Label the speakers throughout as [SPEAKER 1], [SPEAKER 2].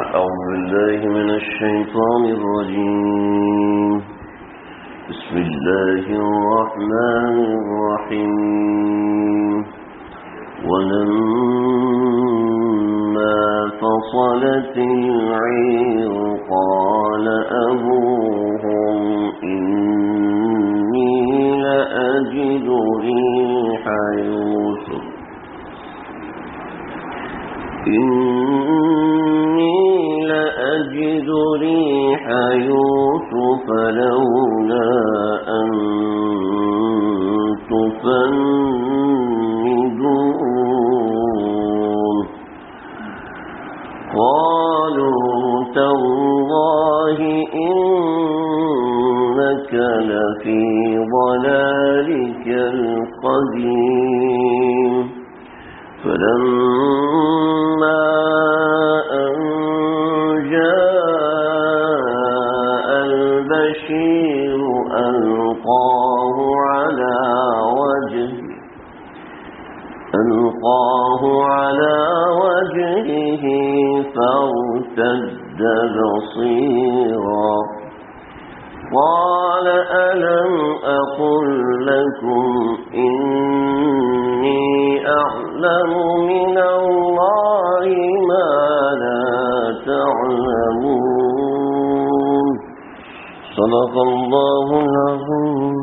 [SPEAKER 1] أعوذ بالله من الشيطان الرجيم. بسم الله الرحمن الرحيم. ولما فصلت العير قال أبوهم إني لأجد ريح يوسف لولا أن تفندون قالوا تالله إنك لفي ضلالك القديم. فلما أن جاء البشير ألقاه على وجهه فارتد بصيرا قال ألم أقل لكم إني أعلم من الله ما لا تعلمون. صدق الله العظيم.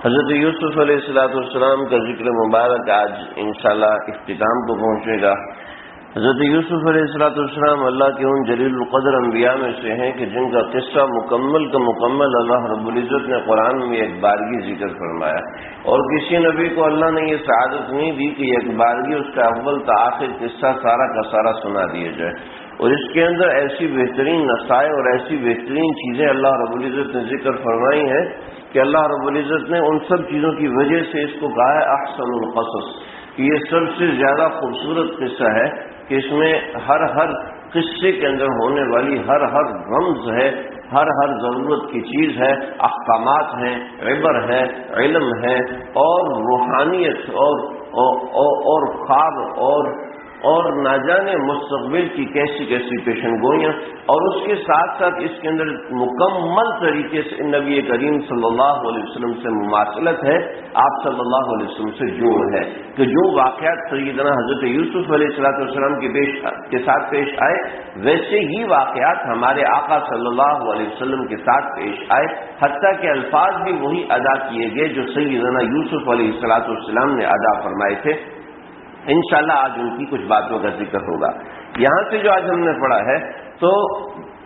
[SPEAKER 1] حضرت یوسف علیہ السلام کا ذکر مبارک آج انشاءاللہ اختتام کو پہنچے گا. حضرت یوسف علیہ السلام اللہ کے ان جلیل القدر انبیاء میں سے ہیں کہ جن کا قصہ مکمل کا مکمل اللہ رب العزت نے قرآن میں ایک بارگی ذکر فرمایا، اور کسی نبی کو اللہ نے یہ سعادت نہیں دی کہ ایک بارگی اس کا اول تا آخر قصہ سارا کا سارا سنا دیا جائے. اور اس کے اندر ایسی بہترین نصائح اور ایسی بہترین چیزیں اللہ رب العزت نے ذکر فرمائی ہیں کہ اللہ رب العزت نے ان سب چیزوں کی وجہ سے اس کو کہا ہے احسن القصص، کہ یہ سب سے زیادہ خوبصورت قصہ ہے کہ اس میں ہر قصے کے اندر ہونے والی ہر رمز ہے، ہر ضرورت کی چیز ہے، احکامات ہیں، عبر ہے، علم ہے، اور روحانیت اور خواب اور نہ جانے مستقبل کی کیسی پیشن گوئیاں، اور اس کے ساتھ ساتھ اس کے اندر مکمل طریقے سے نبی کریم صلی اللہ علیہ وسلم سے مماثلت ہے، آپ صلی اللہ علیہ وسلم سے جوڑ ہے کہ جو واقعات سیدنا حضرت یوسف علیہ السلام کے ساتھ پیش آئے ویسے ہی واقعات ہمارے آقا صلی اللہ علیہ وسلم کے ساتھ پیش آئے، حتیٰ کہ الفاظ بھی وہی ادا کیے گئے جو سیدنا یوسف علیہ السلام نے ادا فرمائے تھے. انشاءاللہ آج ان کی کچھ باتوں کا ذکر ہوگا. یہاں سے جو آج ہم نے پڑھا ہے تو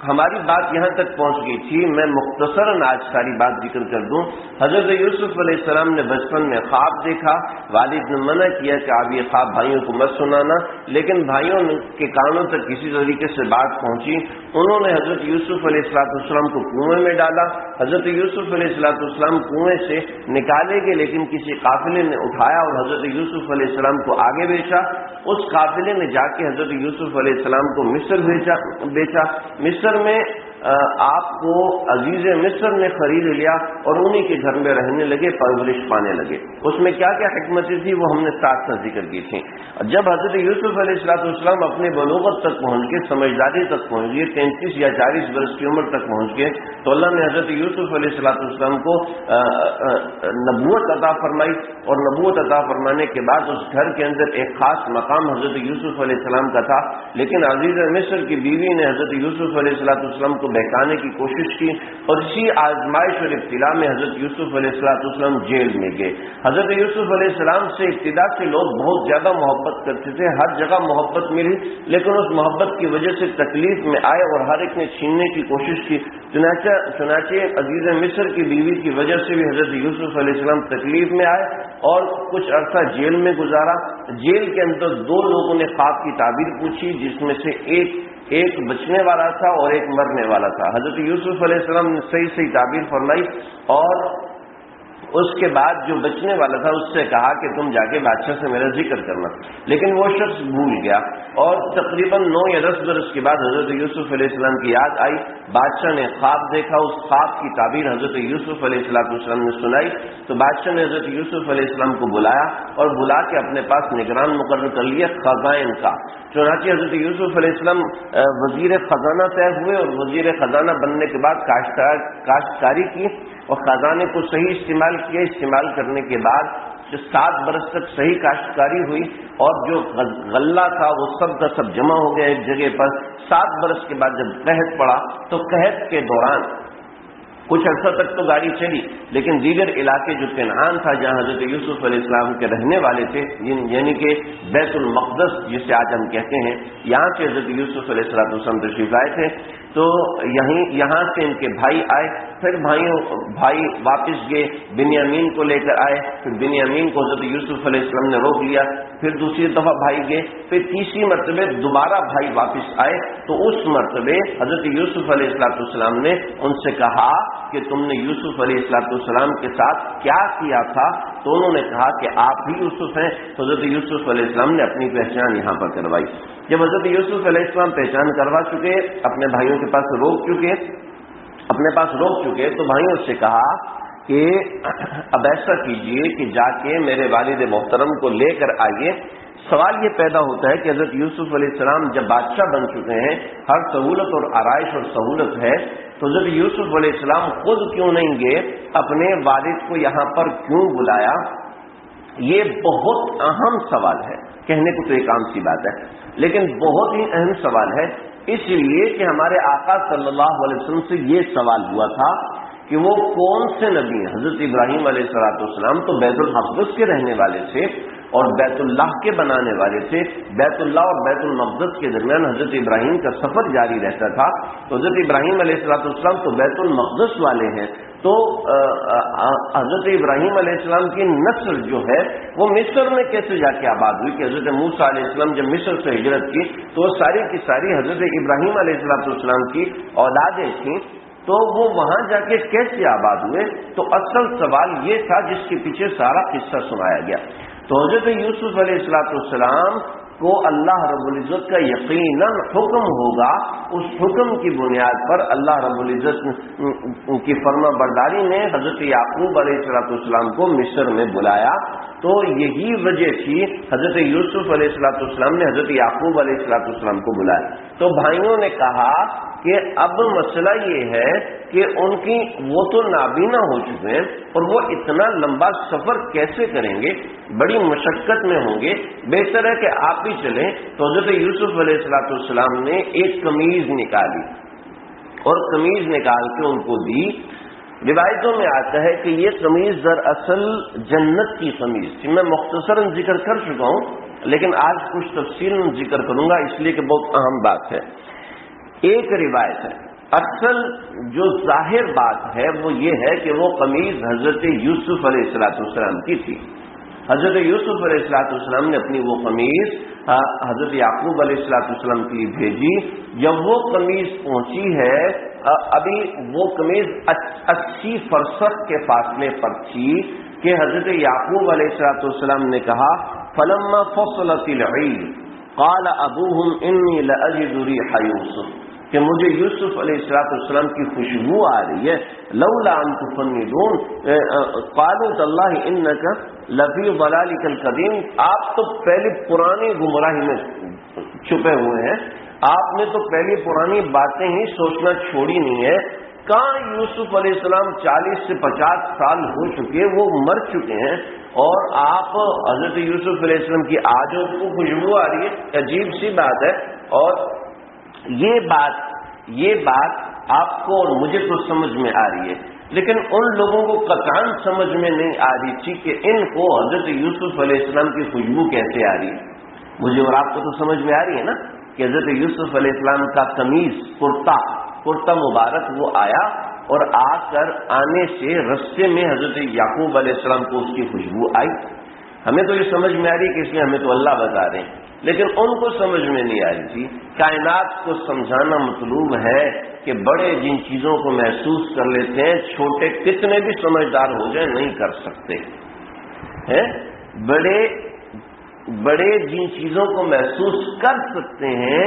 [SPEAKER 1] ہماری بات یہاں تک پہنچ گئی تھی. میں مختصراً آج ساری بات ذکر کر دوں. حضرت یوسف علیہ السلام نے بچپن میں خواب دیکھا، والد نے منع کیا کہ آپ یہ خواب بھائیوں کو مت سنانا، لیکن بھائیوں کے کانوں تک کسی طریقے سے بات پہنچی. انہوں نے حضرت یوسف علیہ السلام کو کنویں میں ڈالا. حضرت یوسف علیہ السلام کنویں سے نکالے گئے، لیکن کسی قافلے نے اٹھایا اور حضرت یوسف علیہ السلام کو آگے بیچا. اس قافلے نے جا کے حضرت یوسف علیہ السلام کو مصر بیچا. مصر میں آپ کو عزیز مصر نے خرید لیا اور انہی کے گھر میں رہنے لگے، پرورش پانے لگے. اس میں کیا کیا حکمتیں تھی وہ ہم نے ساتھ ذکر کی تھیں. جب حضرت یوسف علیہ السلام اپنے بلوغت تک پہنچ گئے، سمجھداری تک پہنچ گئے، 33 یا 40 برس کی عمر تک پہنچ گئے، تو اللہ نے حضرت یوسف علیہ السلام کو نبوت عطا فرمائی. اور نبوت عطا فرمانے کے بعد اس گھر کے اندر ایک خاص مقام حضرت یوسف علیہ السلام کا تھا. لیکن عزیز مصر کی بیوی نے حضرت یوسف علیہ السلام کو بہکانے کی کوشش کی، اور اسی آزمائش اور ابتلا میں حضرت یوسف علیہ السلام جیل میں گئے. حضرت یوسف علیہ السلام سے ابتدا سے لوگ بہت زیادہ محبت کرتے تھے، ہر جگہ محبت ملی، لیکن اس محبت کی وجہ سے تکلیف میں آئے اور ہر ایک نے چھیننے کی کوشش کی. چنانچہ عزیز مصر کی بیوی کی وجہ سے بھی حضرت یوسف علیہ السلام تکلیف میں آئے اور کچھ عرصہ جیل میں گزارا. جیل کے اندر 2 لوگوں نے خواب کی تعبیر پوچھی، جس میں سے ایک بچنے والا تھا اور ایک مرنے والا تھا. حضرت یوسف علیہ السلام نے صحیح تعبیر فرمائی اور اس کے بعد جو بچنے والا تھا اس سے کہا کہ تم جا کے بادشاہ سے میرا ذکر کرنا، لیکن وہ شخص بھول گیا، اور تقریباً 9 یا 10 برس کے بعد حضرت یوسف علیہ السلام کی یاد آئی، بادشاہ نے خواب دیکھا، اس خواب کی تعبیر حضرت یوسف علیہ السلام نے سنائی، تو بادشاہ نے حضرت یوسف علیہ السلام کو بلایا اور بلا کے اپنے پاس نگران مقرر کر لیا خزائن کا۔ چنانچہ حضرت یوسف علیہ السلام وزیر خزانہ طے ہوئے، اور وزیر خزانہ بننے کے بعد کاشتکاری کی اور خزانے کو صحیح استعمال کیا، استعمال کرنے کے بعد 7 برس تک صحیح کاشتکاری ہوئی، اور جو غلہ تھا وہ سب کا سب جمع ہو گیا ایک جگہ پر۔ 7 برس کے بعد جب قحط پڑا تو قحط کے دوران کچھ عرصہ تک تو گاڑی چلی، لیکن دیگر علاقے جو کنعان تھا جہاں حضرت یوسف علیہ السلام کے رہنے والے تھے، یعنی کہ بیت المقدس جسے آج ہم کہتے ہیں، یہاں سے حضرت یوسف علیہ السلام تشریف لائے تھے، تو یہاں سے ان کے بھائی آئے، پھر بھائی واپس گئے، بنیامین کو لے کر آئے، پھر بنیامین کو حضرت یوسف علیہ السلام نے روک لیا، پھر دوسری دفعہ بھائی گئے، پھر تیسری مرتبہ دوبارہ بھائی واپس آئے، تو اس مرتبہ حضرت یوسف علیہ السلام نے ان سے کہا کہ تم نے یوسف علیہ السلام کے ساتھ کیا کیا تھا؟ تو انہوں نے کہا کہ آپ ہی یوسف ہیں۔ تو حضرت یوسف علیہ السلام نے اپنی پہچان یہاں پر کروائی۔ جب حضرت یوسف علیہ السلام پہچان کروا چکے، اپنے بھائیوں کے پاس روک چکے تو بھائیوں سے کہا کہ اب ایسا کیجئے کہ جا کے میرے والد محترم کو لے کر آئیے۔ سوال یہ پیدا ہوتا ہے کہ حضرت یوسف علیہ السلام جب بادشاہ بن چکے ہیں، ہر سہولت اور آرائش اور سہولت ہے، تو حضرت یوسف علیہ السلام خود کیوں نہیں گئے، اپنے والد کو یہاں پر کیوں بلایا؟ یہ بہت اہم سوال ہے، کہنے کو تو ایک عام سی بات ہے، لیکن بہت ہی اہم سوال ہے، اس لیے کہ ہمارے آقا صلی اللہ علیہ وسلم سے یہ سوال ہوا تھا کہ وہ کون سے نبی ہیں۔ حضرت ابراہیم علیہ السلام تو بیت المقدس کے رہنے والے تھے اور بیت اللہ کے بنانے والے تھے، بیت اللہ اور بیت المقدس کے درمیان حضرت ابراہیم کا سفر جاری رہتا تھا، تو حضرت ابراہیم علیہ السلام تو بیت المقدس والے ہیں، تو حضرت ابراہیم علیہ السلام کی نسل جو ہے وہ مصر میں کیسے جا کے آباد ہوئی کہ حضرت موسیٰ علیہ السلام جب مصر سے ہجرت کی تو وہ ساری کی ساری حضرت ابراہیم علیہ السلام کی اولادیں تھیں، تو وہ وہاں جا کے کیسے آباد ہوئے؟ تو اصل سوال یہ تھا جس کے پیچھے سارا قصہ سنایا گیا۔ تو حضرت یوسف علیہ السلام کو اللہ رب العزت کا یقیناً حکم ہوگا، اس حکم کی بنیاد پر اللہ رب العزت کی فرما برداری نے حضرت یعقوب علیہ السلام کو مصر میں بلایا، تو یہی وجہ تھی حضرت یوسف علیہ السلام نے حضرت یعقوب علیہ السلام کو بلایا۔ تو بھائیوں نے کہا کہ اب مسئلہ یہ ہے کہ وہ تو نابینا ہو چکے ہیں اور وہ اتنا لمبا سفر کیسے کریں گے، بڑی مشقت میں ہوں گے، بہتر ہے کہ آپ ہی چلیں۔ تو حضرت یوسف علیہ السلام نے ایک قمیض نکالی اور قمیض نکال کے ان کو دی۔ روایتوں میں آتا ہے کہ یہ قمیض دراصل جنت کی قمیض تھی، میں مختصراً ذکر کر چکا ہوں لیکن آج کچھ تفصیل ذکر کروں گا اس لیے کہ بہت اہم بات ہے۔ ایک روایت ہے، اصل جو ظاہر بات ہے وہ یہ ہے کہ وہ قمیض حضرت یوسف علیہ السلام کی تھی۔ حضرت یوسف علیہ السلام نے اپنی وہ قمیض حضرت یعقوب علیہ السلام کے لیے بھیجی۔ جب وہ قمیض پہنچی ہے، ابھی وہ قمیض 80 فرسخ کے فاصلے پر تھی کہ حضرت یعقوب علیہ السلام نے کہا فلما فصلت العیر قال ابوہم انی لأجد ریح یوسف، کہ مجھے یوسف علیہ السلام کی خوشبو آ رہی ہے، لولا ان تفندون قالوا تاللہ انک لفی ضلالک القدیم، آپ تو پہلے پرانی گمراہی میں چھپے ہوئے ہیں، آپ نے تو پہلی پرانی باتیں ہی سوچنا چھوڑی نہیں ہے۔ کہاں یوسف علیہ السلام 40 سے 50 سال ہو چکے، وہ مر چکے ہیں، اور آپ حضرت یوسف علیہ السلام کی آج کو خوشبو آ رہی ہے، عجیب سی بات ہے۔ اور یہ بات آپ کو اور مجھے تو سمجھ میں آ رہی ہے، لیکن ان لوگوں کو قطعاً سمجھ میں نہیں آ رہی تھی کہ ان کو حضرت یوسف علیہ السلام کی خوشبو کیسے آ رہی ہے۔ مجھے اور آپ کو تو سمجھ میں آ رہی ہے نا کہ حضرت یوسف علیہ السلام کا قمیض کرتا مبارک وہ آیا، اور آ کر آنے سے رستے میں حضرت یعقوب علیہ السلام کو اس کی خوشبو آئی۔ ہمیں تو یہ سمجھ میں آ رہی ہے کہ اس میں ہمیں تو اللہ بتا رہے ہیں، لیکن ان کو سمجھ میں نہیں آ رہی تھی۔ کائنات کو سمجھانا مطلوب ہے کہ بڑے جن چیزوں کو محسوس کر لیتے ہیں چھوٹے کتنے بھی سمجھدار ہو جائیں نہیں کر سکتے ہیں. بڑے جن چیزوں کو محسوس کر سکتے ہیں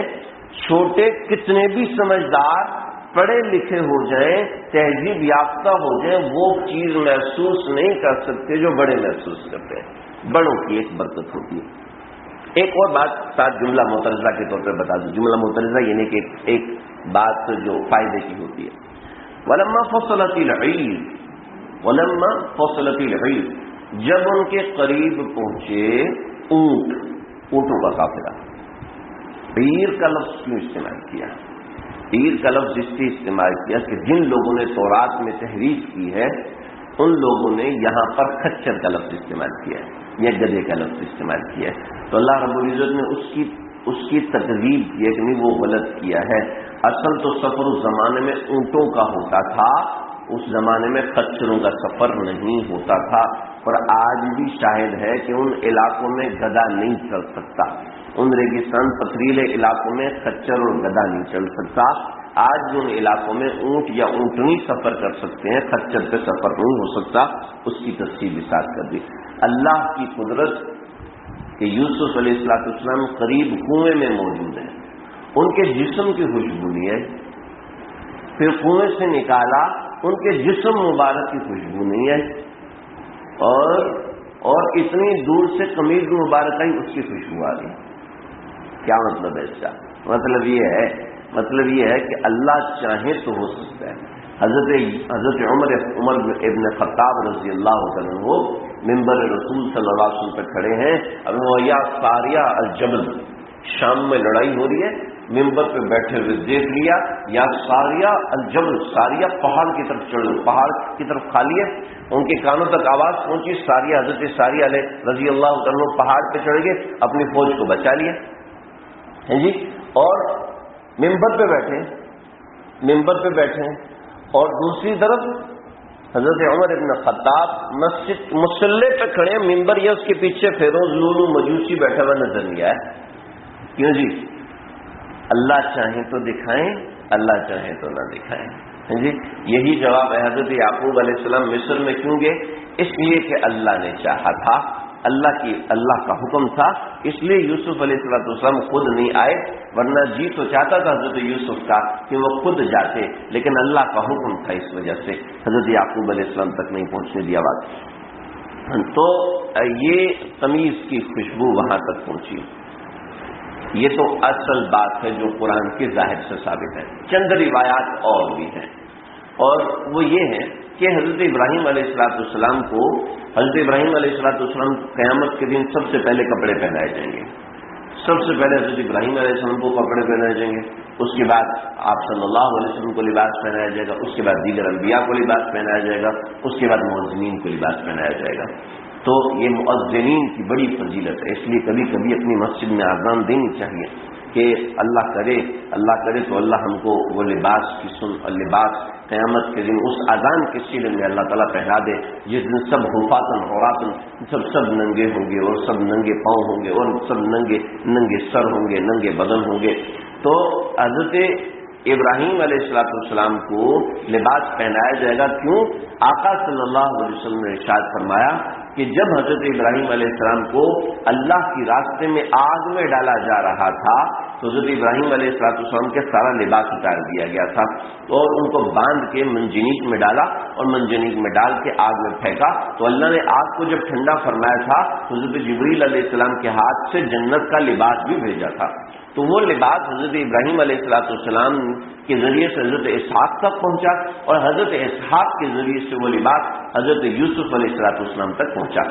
[SPEAKER 1] چھوٹے کتنے بھی سمجھدار پڑھے لکھے ہو جائیں تہذیب یافتہ ہو جائیں وہ چیز محسوس نہیں کر سکتے جو بڑے محسوس کرتے ہیں. بڑوں کی ایک برکت ہوتی ہے. ایک اور بات ساتھ جملہ معترضہ کے طور پہ بتا دوں. جملہ معترضہ یعنی کہ ایک بات جو فائدے کی ہوتی ہے. وَلَمَّا فَصَلَتِ الْعِيرُ وَلَمَّا فَصَلَتِ الْعِيرُ جب ان کے قریب پہنچے اونٹوں کا قافلہ. عیر کا لفظ کیوں استعمال کیا؟ عیر کا لفظ اس لیے استعمال کیا کہ جن لوگوں نے تورات میں تحریف کی ہے ان لوگوں نے یہاں پر خچر کا لفظ استعمال کیا ہے یا گدھے کا لفظ استعمال کیا ہے. تو اللہ رب العزت نے اس کی تکذیب کی ہے کہ نہیں وہ غلط کیا ہے. اصل تو سفر اس زمانے میں اونٹوں کا ہوتا تھا, اس زمانے میں خچروں کا سفر نہیں ہوتا تھا. اور آج بھی شاہد ہے کہ ان علاقوں میں گدھا نہیں چل سکتا, ان ریگستان پتھریلے علاقوں میں خچر اور گدھا نہیں چل سکتا. آج بھی ان علاقوں میں اونٹ یا اونٹنی سفر کر سکتے ہیں, خچر پہ سفر نہیں ہو سکتا. اس کی تفصیل بھی ساتھ کر دی. اللہ کی قدرت کہ یوسف علیہ السلام قریب کنویں میں موجود ہیں, ان کے جسم کی خوشبو لی ہے, پھر کنویں سے نکالا ان کے جسم مبارک کی خوشبو نہیں ہے, اور اتنی دور سے قمیض مبارک ہی اس کی خوشبو آ رہی. کیا مطلب ہے اس کا؟ مطلب یہ ہے کہ اللہ چاہے تو ہو سکتا ہے. حضرت عمر ابن خطاب رضی اللہ عنہ منبر رسول صلی اللہ علیہ وسلم پہ کھڑے ہیں. اب یا ساریہ الجبل, شام میں لڑائی ہو رہی ہے, منبر پہ بیٹھے ہوئے دیکھ لیا یا ساریہ الجبل, ساریہ پہاڑ کی طرف چڑھ, پہاڑ کی طرف کھا لیے. ان کے کانوں تک آواز پہنچی, ساریہ حضرت ساریہ علیہ رضی اللہ عنہ پہاڑ پہ چڑھ گئے, اپنی فوج کو بچا لیا ہے جی. اور منبر پہ بیٹھے ہیں اور دوسری طرف حضرت عمر ابن خطاب مسجد مصلی پہ کھڑے ہیں, منبر یا اس کے پیچھے فیروز لولو مجوسی بیٹھا ہوا نظر نہیں آیا. کیوں جی؟ اللہ چاہیں تو دکھائیں, اللہ چاہیں تو نہ دکھائیں جی. یہی جواب ہے حضرت یعقوب علیہ السلام مصر میں کیوں گئے؟ اس لیے کہ اللہ نے چاہا تھا, اللہ کا حکم تھا, اس لیے یوسف علیہ السلام خود نہیں آئے, ورنہ جی تو چاہتا تھا حضرت یوسف کا کہ وہ خود جاتے, لیکن اللہ کا حکم تھا, اس وجہ سے حضرت یعقوب علیہ السلام تک نہیں پہنچنے دیا بات. تو یہ تمیز کی خوشبو وہاں تک پہنچی. یہ تو اصل بات ہے جو قرآن کے ظاہر سے ثابت ہے. چند روایات اور بھی ہیں, اور وہ یہ ہے کہ حضرت ابراہیم علیہ السلام کو قیامت کے دن سب سے پہلے کپڑے پہنائے جائیں گے. سب سے پہلے حضرت ابراہیم علیہ السلام کو کپڑے پہنائے جائیں گے, اس کے بعد آپ صلی اللہ علیہ وسلم کو لباس پہنایا جائے گا, اس کے بعد دیگر انبیاء کو لباس پہنایا جائے گا, اس کے بعد مؤذنین کو لباس پہنایا جائے گا. تو یہ مؤذنین کی بڑی فضیلت ہے, اس لیے کبھی کبھی اپنی مسجد میں اذان دینی چاہیے کہ اللہ کرے تو اللہ ہم کو وہ لباس قیامت کے دن اس اذان کے سلسلے میں اللہ تعالیٰ پہنا دے, جس دن سب حفاتن عوراتن سب ننگے ہوں گے, اور سب ننگے پاؤں ہوں گے, اور سب ننگے سر ہوں گے, ننگے بدن ہوں گے. تو حضرت ابراہیم علیہ السلام کو لباس پہنایا جائے گا. کیوں؟ آقا صلی اللہ علیہ وسلم نے ارشاد فرمایا کہ جب حضرت ابراہیم علیہ السلام کو اللہ کی راستے میں آگ میں ڈالا جا رہا تھا تو حضرت ابراہیم علیہ السلام کے سارا لباس اتار دیا گیا تھا, اور ان کو باندھ کے منجنیق میں ڈالا, اور منجنیق میں ڈال کے آگ میں پھینکا. تو اللہ نے آگ کو جب ٹھنڈا فرمایا تھا تو حضرت جبریل علیہ السلام کے ہاتھ سے جنت کا لباس بھی بھیجا تھا. تو وہ لباس حضرت ابراہیم علیہ السلام کے ذریعے سے حضرت اسحاق تک پہنچا, اور حضرت اسحاق کے ذریعے سے وہ لباس حضرت یوسف علیہ السلام تک پہنچا.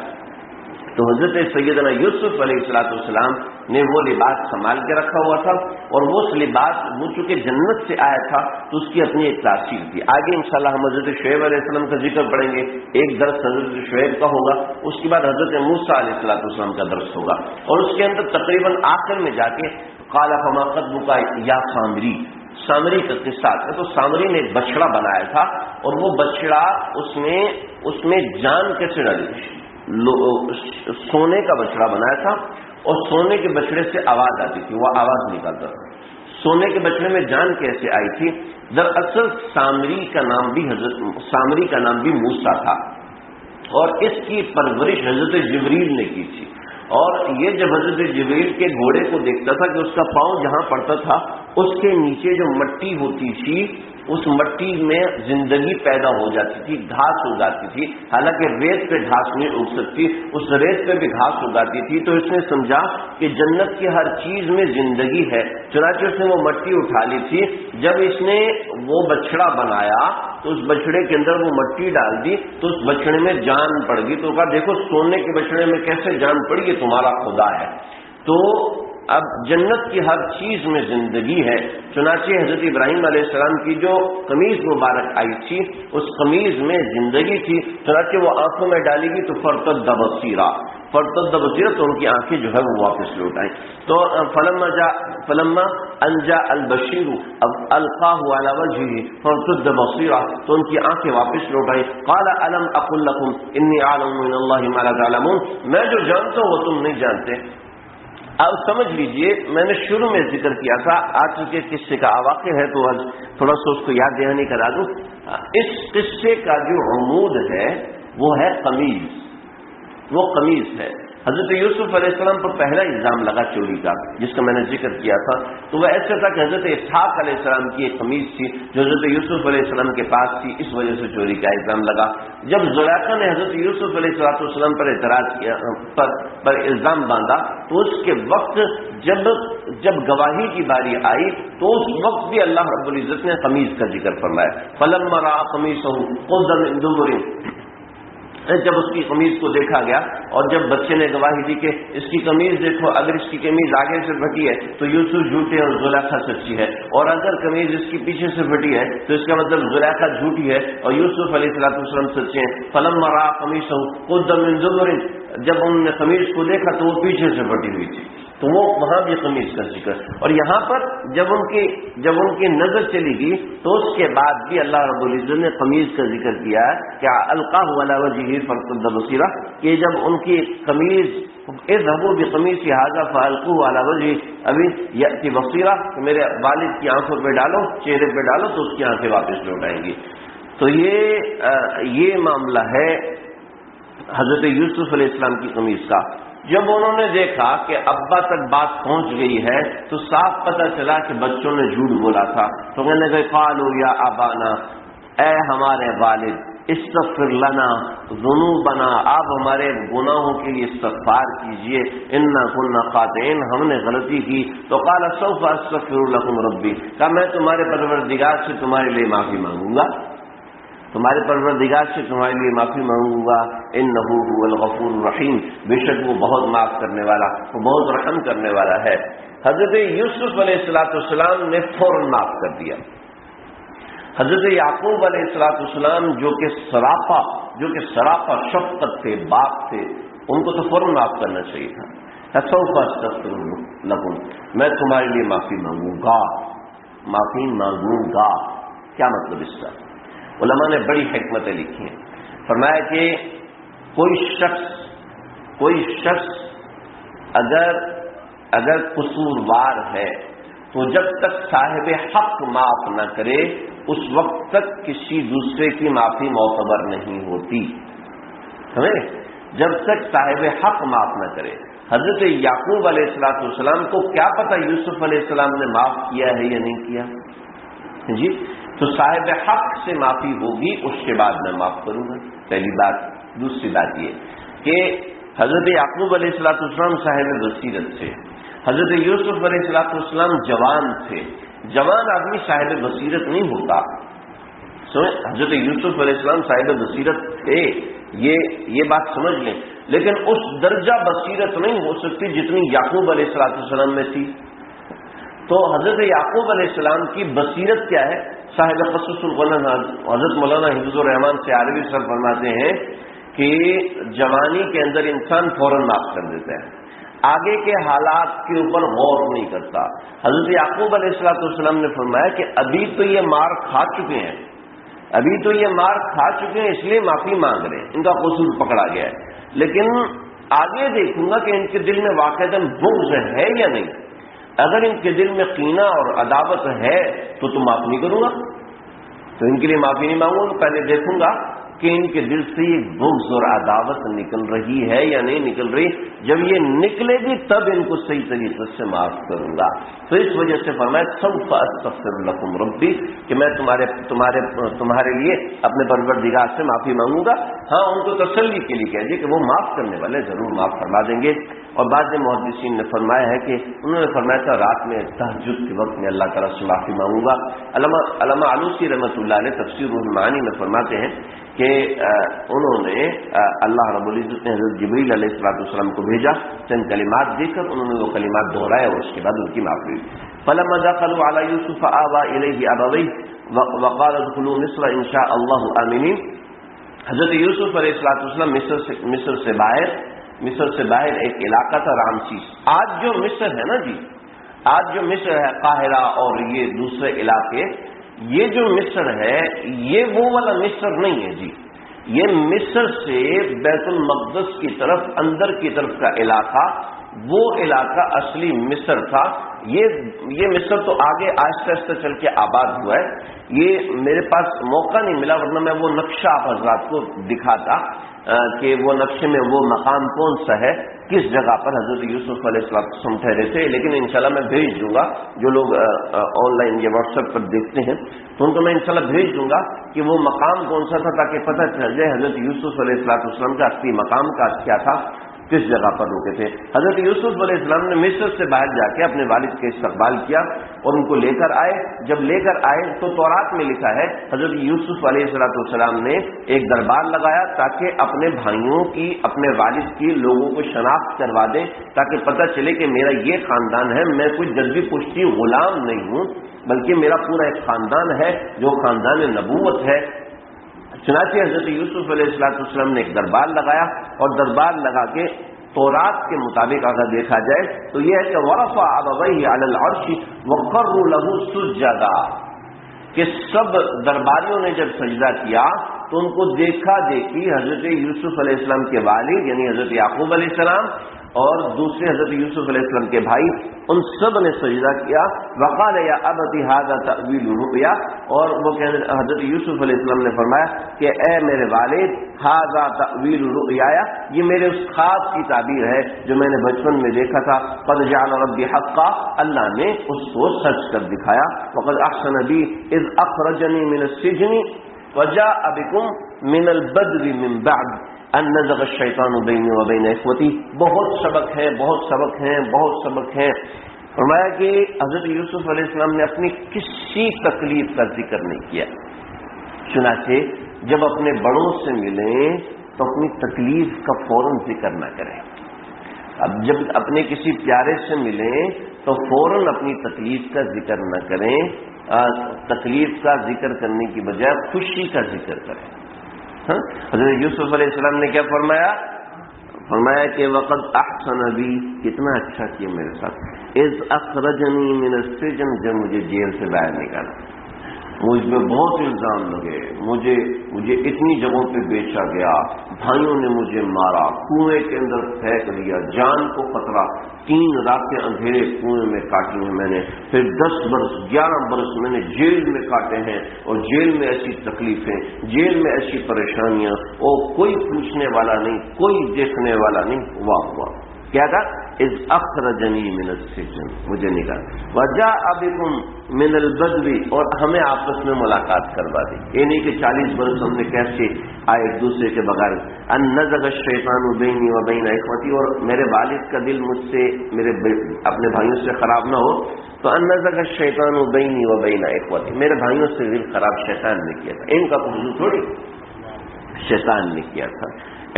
[SPEAKER 1] تو حضرت سیدنا یوسف علیہ السلام نے وہ لباس سنبھال کے رکھا ہوا تھا, اور وہ لباس وہ چونکہ جنت سے آیا تھا تو اس کی اپنی ایک تاثیر تھی. آگے انشاءاللہ ہم حضرت شعیب علیہ السلام کا ذکر پڑھیں گے, ایک درس حضرت شعیب کا ہوگا, اس کے بعد حضرت موسیٰ علیہ السلام کا درس ہوگا, اور اس کے اندر تقریباً آخر میں جا کے قال فما خطبک یا سامری کا قصہ آتا ہے. تو سامری نے ایک بچڑا بنایا تھا, اور وہ بچڑا اس میں جان کیسے ڈالی, سونے کا بچڑا بنایا تھا, اور سونے کے بچڑے سے آواز آتی تھی, وہ آواز نکالتا تھا. سونے کے بچڑے میں جان کیسے آئی تھی؟ دراصل سامری کا نام بھی موسیٰ تھا، اور اس کی پرورش حضرت جبریل نے کی تھی، اور یہ جب حضرت جبریل کے گھوڑے کو دیکھتا تھا کہ اس کا پاؤں جہاں پڑتا تھا اس کے نیچے جو مٹی ہوتی تھی اس مٹی میں زندگی پیدا ہو جاتی تھی، گھاس اگاتی تھی، حالانکہ ریت پہ گھاس نہیں اگ سکتی، اس ریت پہ بھی گھاس اگاتی تھی، تو اس نے سمجھا کہ جنت کی ہر چیز میں زندگی ہے، چنانچہ اس نے وہ مٹی اٹھا لی تھی۔ جب اس نے وہ بچڑا بنایا تو اس بچڑے کے اندر وہ مٹی ڈال دی تو اس بچڑے میں جان پڑ گئی، تو کہا دیکھو سونے کے بچڑے میں کیسے جان پڑی، یہ تمہارا خدا ہے۔ تو اب جنت کی ہر چیز میں زندگی ہے، چنانچہ حضرت ابراہیم علیہ السلام کی جو قمیض مبارک آئی تھی اس قمیض میں زندگی تھی، چنانچہ وہ آنکھوں میں ڈالی گئی تو فرتد بصیرہ تو ان کی آنکھیں جو ہے وہ واپس لوٹ آئیں۔ تو فلما انجا البشیر اب القاہ علی وجہہ فرتد بصیرہ، تو ان کی آنکھیں واپس لوٹ آئیں۔ قال الم اقل لکم انی اعلم من اللہ ما لا تعلمون، میں جو جانتا ہوں وہ تم نہیں جانتے۔ اب سمجھ لیجئے، میں نے شروع میں ذکر کیا تھا، آج چونکہ قصے کا واقع ہے تو آج تھوڑا سا اس کو یاد دہانی کرا دوں۔ اس قصے کا جو عمود ہے وہ ہے قمیض، وہ قمیض ہے۔ حضرت یوسف علیہ السلام پر پہلا الزام لگا چوری کا، جس کا میں نے ذکر کیا تھا، تو وہ ایسا تھا کہ حضرت اسحاق علیہ السلام کی ایک قمیض تھی جو حضرت یوسف علیہ السلام کے پاس تھی، اس وجہ سے چوری کا الزام لگا۔ جب زلیخا نے حضرت یوسف علیہ السلام پر اعتراض کیا، پر الزام باندھا، تو اس کے وقت جب گواہی کی باری آئی تو اس وقت بھی اللہ رب العزت نے قمیض کا ذکر فرمایا۔ فلما رأى قميصه قد من دبر، جب اس کی قمیض کو دیکھا گیا اور جب بچے نے گواہی دی کہ اس کی قمیض دیکھو، اگر اس کی قمیض آگے سے پھٹی ہے تو یوسف جھوٹے اور زلیخا سچی ہے، اور اگر قمیض اس کی پیچھے سے پھٹی ہے تو اس کا مطلب زلیخا جھوٹی ہے اور یوسف علیہ السلام سچے ہیں۔ فلما رأى قميصه قد من دبر، جب انہوں نے قمیض کو دیکھا تو وہ پیچھے سے پھٹی ہوئی تھی، تو وہ وہاں بھی قمیض کا ذکر۔ اور یہاں پر جب ان کی نظر چلی گئی تو اس کے بعد بھی اللہ رب العزت نے قمیض کا ذکر کیا ہے کہ القاہ علی وجہہ فرتد بصیرہ، کہ جب ان کی قمیض اذهبوا بقمیصی ھذا فالقوه علی وجہہ ابھی یأتی بصیرہ، کہ میرے والد کی آنکھوں پہ ڈالو، چہرے پہ ڈالو تو اس کی آنکھیں واپس لوٹ آئیں گی۔ تو یہ معاملہ ہے حضرت یوسف علیہ السلام کی قمیض کا۔ جب انہوں نے دیکھا کہ ابا تک بات پہنچ گئی ہے تو صاف پتہ چلا کہ بچوں نے جھوٹ بولا تھا، تو کہنے لگے قالوا یا ابانا، اے ہمارے والد، استغفر لنا ذنوبنا، آپ ہمارے گناہوں کے لیے استغفار کیجئے، انا كنا خاطئین، ہم نے غلطی کی۔ تو قال سوف استغفر لكم ربی، کہا میں تمہارے پروردگار سے تمہارے لیے معافی مانگوں گا، تمہارے پروردگار سے تمہارے لیے معافی مانگوں گا، انہ هو الغفور الرحیم، بے شک وہ بہت معاف کرنے والا، وہ بہت رحم کرنے والا ہے۔ حضرت یوسف علیہ السلام نے فوراً معاف کر دیا۔ حضرت یعقوب علیہ السلام جو کہ سراپا شفقت تھے، باپ تھے، ان کو تو فوراً معاف کرنا چاہیے تھا۔ سوف استغفر لکم، میں تمہارے لیے معافی مانگوں گا، کیا مطلب اس کا؟ علماء نے بڑی حکمتیں لکھی ہیں، فرمایا کہ کوئی شخص اگر قصوروار ہے تو جب تک صاحب حق معاف نہ کرے اس وقت تک کسی دوسرے کی معافی معتبر نہیں ہوتی، سمجھے؟ جب تک صاحب حق معاف نہ کرے۔ حضرت یعقوب علیہ السلام کو کیا پتہ یوسف علیہ السلام نے معاف کیا ہے یا نہیں کیا جی؟ تو صاحب حق سے معافی ہوگی، اس کے بعد میں معاف کروں گا، پہلی بات۔ دوسری بات یہ کہ حضرت یعقوب علیہ السلام صاحب بصیرت تھے، حضرت یوسف علیہ السلام جوان تھے، جوان آدمی صاحب بصیرت نہیں ہوتا۔ حضرت یوسف علیہ السلام صاحب بصیرت تھے، یہ بات سمجھ لیں، لیکن اس درجہ بصیرت نہیں ہو سکتی جتنی یعقوب علیہ السلام میں تھی۔ تو حضرت یعقوب علیہ السلام کی بصیرت کیا ہے؟ صاحب قصص القرآن حضرت مولانا حفظ الرحمان سے عربی سر فرماتے ہیں کہ جوانی کے اندر انسان فوراً معاف کر دیتا ہے، آگے کے حالات کے اوپر غور نہیں کرتا۔ حضرت یعقوب علیہ السلام نے فرمایا کہ ابھی تو یہ مار کھا چکے ہیں، اس لیے معافی مانگ رہے ہیں، ان کا قصور پکڑا گیا ہے، لیکن آگے دیکھوں گا کہ ان کے دل میں واقعتاً بغض ہے یا نہیں۔ اگر ان کے دل میں کینہ اور عداوت ہے تو معاف نہیں کروں گا، تو ان کے لیے معافی نہیں مانگوں گا، پہلے دیکھوں گا کہ ان کے دل سے یہ بغض اور عداوت نکل رہی ہے یا نہیں نکل رہی. جب یہ نکلے گی تب ان کو صحیح طریقے سے معاف کروں گا. تو اس وجہ سے فرمایا سوف استغفر لکم ربی، کہ میں تمہارے لیے اپنے پروردگار سے معافی مانگوں گا. ہاں ان کو تسلی کے لیے کہہ دیے کہ وہ معاف کرنے والے ضرور معاف فرما دیں گے. اور بعض محدثین نے فرمایا ہے کہ انہوں نے فرمایا تھا رات میں تہجد کے وقت میں اللہ تعالیٰ سے معافی مانگوں گا. علامہ علوسی رحمۃ اللہ علیہ تفسیر المعانی میں فرماتے ہیں کہ انہوں نے اللہ رب العزت نے حضرت جبریل علیہ السلام کو بھیجا، چند کلمات دے کر انہوں نے وہ کلمات دہرائے اور اس کے بعد ان کی معافی ہوئی. فلما دخلوا على يوسف آوى إليه أبويه وقال ادخلوا مصر إن شاء الله آمنين. حضرت یوسف علیہ السلام مصر سے باہر ایک علاقہ تھا رامسیس. آج جو مصر ہے نا جی، آج جو مصر ہے قاہرہ اور یہ دوسرے علاقے، یہ جو مصر ہے یہ وہ والا مصر نہیں ہے جی. یہ مصر سے بیت المقدس کی طرف اندر کی طرف کا علاقہ، وہ علاقہ اصلی مصر تھا. یہ مصر تو آگے آہستہ آہستہ چل کے آباد ہوا ہے. یہ میرے پاس موقع نہیں ملا، ورنہ میں وہ نقشہ آپ حضرات کو دکھاتا کہ وہ نقشے میں وہ مقام کون سا ہے، کس جگہ پر حضرت یوسف علیہ السلام ٹھہرے تھے. لیکن انشاءاللہ میں بھیج دوں گا، جو لوگ آن لائن یا واٹس ایپ پر دیکھتے ہیں تو ان کو میں انشاءاللہ بھیج دوں گا کہ وہ مقام کون سا تھا، تاکہ پتہ چل جائے حضرت یوسف علیہ السلام کا اصلی مقام کا کیا تھا، کس جگہ پر رکے تھے. حضرت یوسف علیہ السلام نے مصر سے باہر جا کے اپنے والد کا استقبال کیا اور ان کو لے کر آئے. جب لے کر آئے تو تورات میں لکھا ہے حضرت یوسف علیہ السلام نے ایک دربار لگایا تاکہ اپنے بھائیوں کی، اپنے والد کی لوگوں کو شناخت کروا دیں، تاکہ پتہ چلے کہ میرا یہ خاندان ہے، میں کوئی جدی پشتی غلام نہیں ہوں، بلکہ میرا پورا ایک خاندان ہے جو خاندان نبوت ہے. چنانچہ حضرت یوسف علیہ السلام نے ایک دربار لگایا، اور دربار لگا کے تورات کے مطابق اگر دیکھا جائے تو یہ ہے کہ ورفع ابویہ علی العرش وخروا له سجدا، کہ سب درباریوں نے جب سجدہ کیا تو ان کو دیکھا دیکھی حضرت یوسف علیہ السلام کے والد یعنی حضرت یعقوب علیہ السلام اور دوسرے حضرت یوسف علیہ السلام کے بھائی، ان سب نے سجدہ کیا. وقال یا ابت ھذا تأویل الرؤیا، اور وہ حضرت یوسف علیہ السلام نے فرمایا کہ اے میرے والد، ھذا تأویل الرؤیا، یہ میرے اس خواب کی تعبیر ہے جو میں نے بچپن میں دیکھا تھا. قد جعل ربی حقا، اللہ نے اس کو سچ کر دکھایا. وقد احسن بی اذ اخرجنی من السجن وجاء بكم من البدو من بعد ان نزغ الشیطان بینی و بین اخوتی. بہت سبق ہیں. فرمایا کہ حضرت یوسف علیہ السلام نے اپنی کسی تکلیف کا ذکر نہیں کیا. چنانچہ جب اپنے بڑوں سے ملیں تو اپنی تکلیف کا فوراً ذکر نہ کریں. اب جب اپنے کسی پیارے سے ملیں تو فوراً اپنی تکلیف کا ذکر نہ کریں. تکلیف کا ذکر کرنے کی بجائے خوشی کا ذکر کریں. حضرت یوسف علیہ السلام نے کیا فرمایا کہ وقد احسن بی، کتنا اچھا کیا میرے ساتھ، اذ اخرجنی من السجن، جب مجھے جیل سے باہر نکالا. مجھ میں بہت الزام لگے، مجھے اتنی جگہوں پہ بیچا گیا، بھائیوں نے مجھے مارا، کنویں کے اندر پھینک دیا، جان کو خطرہ، 3 راتیں اندھیرے کنویں میں کاٹی ہیں میں نے، پھر 10 برس 11 برس میں نے جیل میں کاٹے ہیں، اور جیل میں ایسی تکلیفیں، جیل میں ایسی پریشانیاں، اور کوئی پوچھنے والا نہیں، کوئی دیکھنے والا نہیں. واہ کیا تھا؟ اذ اخرجنی من السجن، مجھے نکال، وجاء بكم من البدو، اور ہمیں آپس میں ملاقات کروا دی. یہ نہیں کہ 40 برس ہم نے کیسے آئے ایک دوسرے کے بغیر. ان نزغ الشیطان بینی و بین اخوتی، اور میرے والد کا دل مجھ سے، اپنے بھائیوں سے خراب نہ ہو. تو ان نزغ الشیطان بینی و بین اخوتی، میرے بھائیوں سے دل خراب شیطان نے کیا تھا، ان کا قصور تھوڑی، شیطان نے کیا تھا.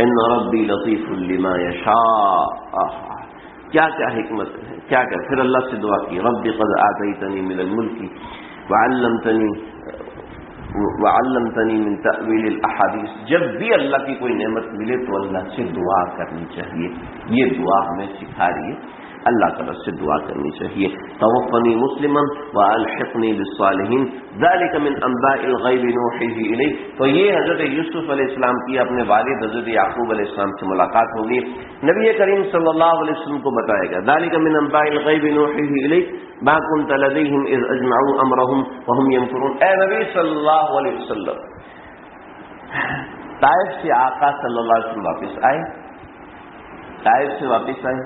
[SPEAKER 1] ان ربی لطیف لما یشاء، کیا حکمت ہے، کیا پھر اللہ سے دعا کی، رب قد آتیتنی من الملک وعلمتنی من تأویل الاحادیث. جب بھی اللہ کی کوئی نعمت ملے تو اللہ سے دعا کرنی چاہیے. یہ دعا ہمیں سکھا رہی ہے. اللہ تعالیٰ سے دعا کرنی چاہیے. توفنی مسلما والحقنی بالصالحین ذلک من انباء الغیب نوحیہ الیک. تو یہ حضرت یوسف علیہ السلام کی اپنے والد حضرت یعقوب علیہ السلام سے ملاقات ہوگی. نبی کریم صلی اللہ علیہ وسلم کو بتائے گا ذلک من انباء الغیب نوحیہ الیک ما كنت لديهم اذ اجمعوا امرهم وهم يمكرون. اے نبی صلی اللہ علیہ وسلم، طائف سے آقا صلی اللہ علیہ وسلم واپس آئے، طائف سے واپس آئے.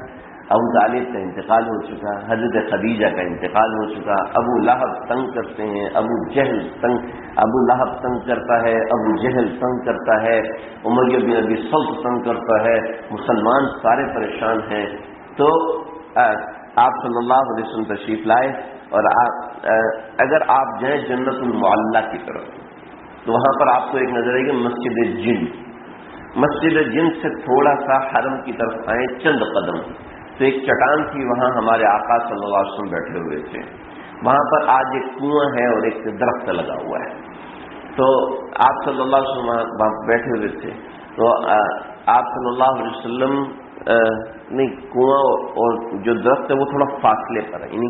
[SPEAKER 1] ابو طالب کا انتقال ہو چکا، حضرت خدیجہ کا انتقال ہو چکا، ابو لہب تنگ کرتے ہیں، ابو لہب تنگ کرتا ہے، ابو جہل تنگ کرتا ہے، امیہ بن ابی سلط تنگ کرتا ہے، مسلمان سارے پریشان ہیں. تو آپ صلی اللہ علیہ وسلم تشریف لائے اور اگر آپ جائیں جنت المعلیٰ کی طرف تو وہاں پر آپ کو ایک نظر آئے گی مسجد جن سے تھوڑا سا حرم کی طرف آئے چند قدم تو ایک چٹان تھی، وہاں ہمارے آقا صلی اللہ علیہ وسلم بیٹھے ہوئے تھے. وہاں پر آج ایک کنواں ہے اور ایک درخت لگا ہوا ہے. تو آپ صلی اللہ علیہ وسلم وہاں بیٹھے ہوئے تھے. تو آپ صلی اللہ علیہ وسلم نہیں، کنواں اور جو درخت ہے وہ تھوڑا فاصلے پر ہے، یعنی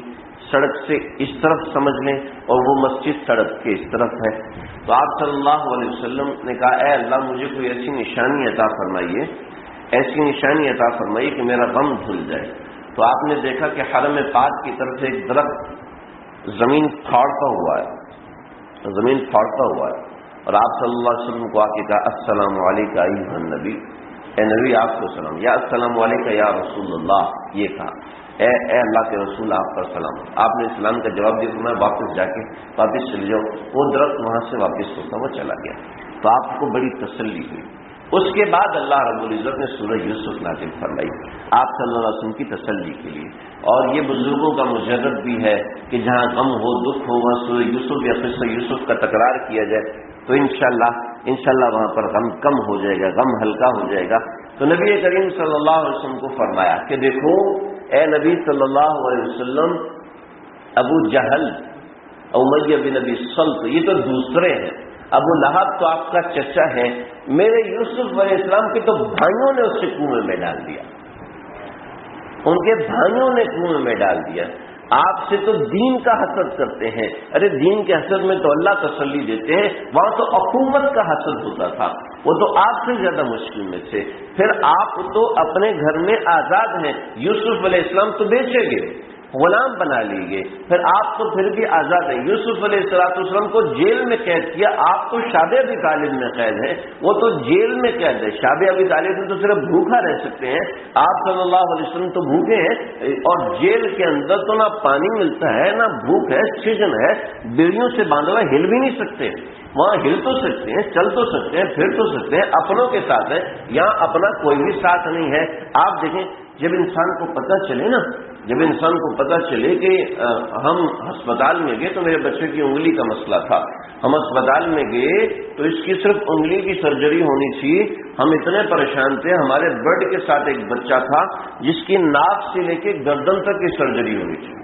[SPEAKER 1] سڑک سے اس طرف سمجھ لیں اور وہ مسجد سڑک کے اس طرف ہے. تو آپ صلی اللہ علیہ وسلم نے کہا اے اللہ مجھے کوئی ایسی نشانی عطا فرمائیے، ایسی نشانی عطا فرمائیے کہ میرا غم دھل جائے. تو آپ نے دیکھا کہ حرم پاک کی طرف سے ایک درخت زمین پھاڑتا ہوا ہے اور آپ صلی اللہ علیہ وسلم کو آ کے کہا السلام علیکم ایھا النبی، اے نبی آپ کو سلام، یا السلام علیکم یا رسول اللہ، یہ کہا اے اللہ کے رسول آپ پر سلام. آپ نے اسلام کا جواب دیا، میں واپس جا کے واپس چلے جاؤ. وہ درخت وہاں سے واپس ہوتا وہ چلا گیا. تو آپ کو بڑی تسلی ہوئی. اس کے بعد اللہ رب العزت نے سورہ یوسف نازل فرمائی آپ صلی اللہ علیہ وسلم کی تسلی کے لیے. اور یہ بزرگوں کا مجرد بھی ہے کہ جہاں غم ہو دکھ ہو وہاں سورہ یوسف یا قصہ یوسف کا تکرار کیا جائے تو انشاءاللہ وہاں پر غم کم ہو جائے گا، غم ہلکا ہو جائے گا. تو نبی کریم صلی اللہ علیہ وسلم کو فرمایا کہ دیکھو اے نبی صلی اللہ علیہ وسلم، ابو جہل، امیہ بن ابی سلط یہ تو دوسرے ہیں، ابو لہب تو آپ کا چچا ہے، میرے یوسف علیہ السلام کے تو بھائیوں نے اسے کنویں میں ڈال دیا، ان کے بھائیوں نے کنویں میں ڈال دیا. آپ سے تو دین کا حسد کرتے ہیں. ارے دین کے حسد میں تو اللہ تسلی دیتے ہیں، وہاں تو حکومت کا حسد ہوتا تھا، وہ تو آپ سے زیادہ مشکل میں تھے. پھر آپ تو اپنے گھر میں آزاد ہیں، یوسف علیہ السلام تو بیچے گئے، غلام بنا لیے، پھر آپ تو پھر بھی آزاد ہیں. یوسف علیہ السلام کو جیل میں قید کیا، آپ تو شاب ابی طالب میں قید ہیں، وہ تو جیل میں قید ہے. شاب ابی طالب میں تو صرف بھوکا رہ سکتے ہیں، آپ صلی اللہ علیہ وسلم تو بھوکے ہیں، اور جیل کے اندر تو نہ پانی ملتا ہے نہ بھوک ہے، سجن ہے، بیڑیوں سے باندھا ہوا، ہل بھی نہیں سکتے. وہاں ہل تو سکتے ہیں، چل تو سکتے ہیں، پھر تو سکتے ہیں، اپنوں کے ساتھ ہے، یہاں اپنا کوئی بھی ساتھ نہیں ہے. آپ دیکھیں جب انسان کو پتہ چلے نا، جب انسان کو پتہ چلے کہ ہم ہسپتال میں گئے تو میرے بچے کی انگلی کا مسئلہ تھا، ہم ہسپتال میں گئے تو اس کی صرف انگلی کی سرجری ہونی تھی، ہم اتنے پریشان تھے، ہمارے بیڈ کے ساتھ ایک بچہ تھا جس کی ناک سے لے کے گردن تک کی سرجری ہونی تھی.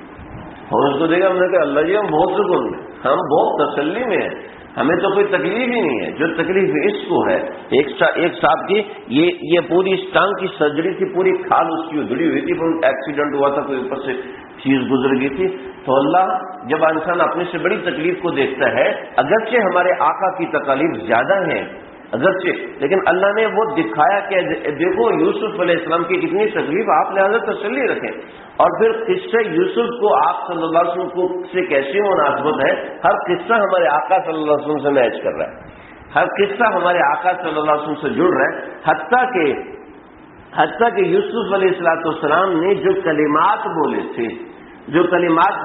[SPEAKER 1] اور اس کو دیکھا ہم نے کہا اللہ جی ہم بہت سکون میں، ہم بہت تسلی میں ہیں، ہمیں تو کوئی تکلیف ہی نہیں ہے، جو تکلیف اس کو ہے. ایک صاحب کی یہ پوری اس ٹانگ کی سرجری تھی، پوری کھال اس کی ادھری ہوئی تھی، ایکسیڈنٹ ہوا تھا، کوئی اوپر سے چیز گزر گئی تھی. تو اللہ جب انسان اپنے سے بڑی تکلیف کو دیکھتا ہے، اگرچہ ہمارے آقا کی تکالیف زیادہ ہیں اگرچہ، لیکن اللہ نے وہ دکھایا کہ دیکھو یوسف علیہ السلام کی کتنی تکلیف، آپ لہٰذا تسلی رکھیں. اور پھر قصہ یوسف کو آپ صلی اللہ علیہ وسلم سے کیسی مناسبت ہے، ہر قصہ ہمارے آقا صلی اللہ علیہ وسلم سے میچ کر رہا ہے، ہر قصہ ہمارے آقا صلی اللہ علیہ وسلم سے جڑ رہا ہے. حتیٰ کہ یوسف علیہ السلام نے جو کلمات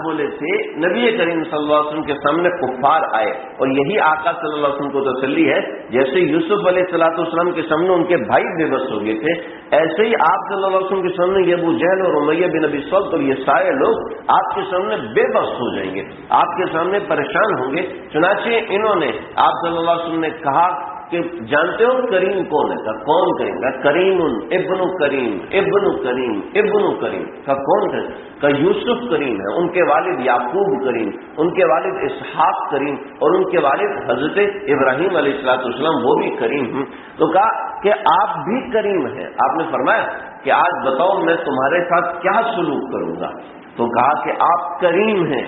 [SPEAKER 1] بولے تھے نبی کریم صلی اللہ علیہ وسلم کے سامنے کفار آئے، اور یہی آقا صلی اللہ علیہ وسلم کو تسلی ہے. جیسے یوسف علیہ السلام کے سامنے ان کے بھائی بے بس ہو گئے تھے، ایسے ہی آپ صلی اللہ علیہ وسلم کے سامنے یہ ابو جہل اور امیہ بن ابی سلط اور یہ سارے لوگ آپ کے سامنے بے بس ہو جائیں گے، آپ کے سامنے پریشان ہوں گے. چنانچہ انہوں نے آپ صلی اللہ علیہ وسلم نے کہا کہ جانتے ہو کریم کون ہے؟ کا کون کریم؟ کا کریم ابن کریم ابن کریم ابن کریم کا کون ہے؟ کا یوسف کریم ہے، ان کے والد یعقوب کریم، ان کے والد اسحاق کریم، اور ان کے والد حضرت ابراہیم علیہ السلام وہ بھی کریم ہیں. تو کہا کہ آپ بھی کریم ہیں. آپ نے فرمایا کہ آج بتاؤ میں تمہارے ساتھ کیا سلوک کروں گا؟ تو کہا کہ آپ کریم ہیں،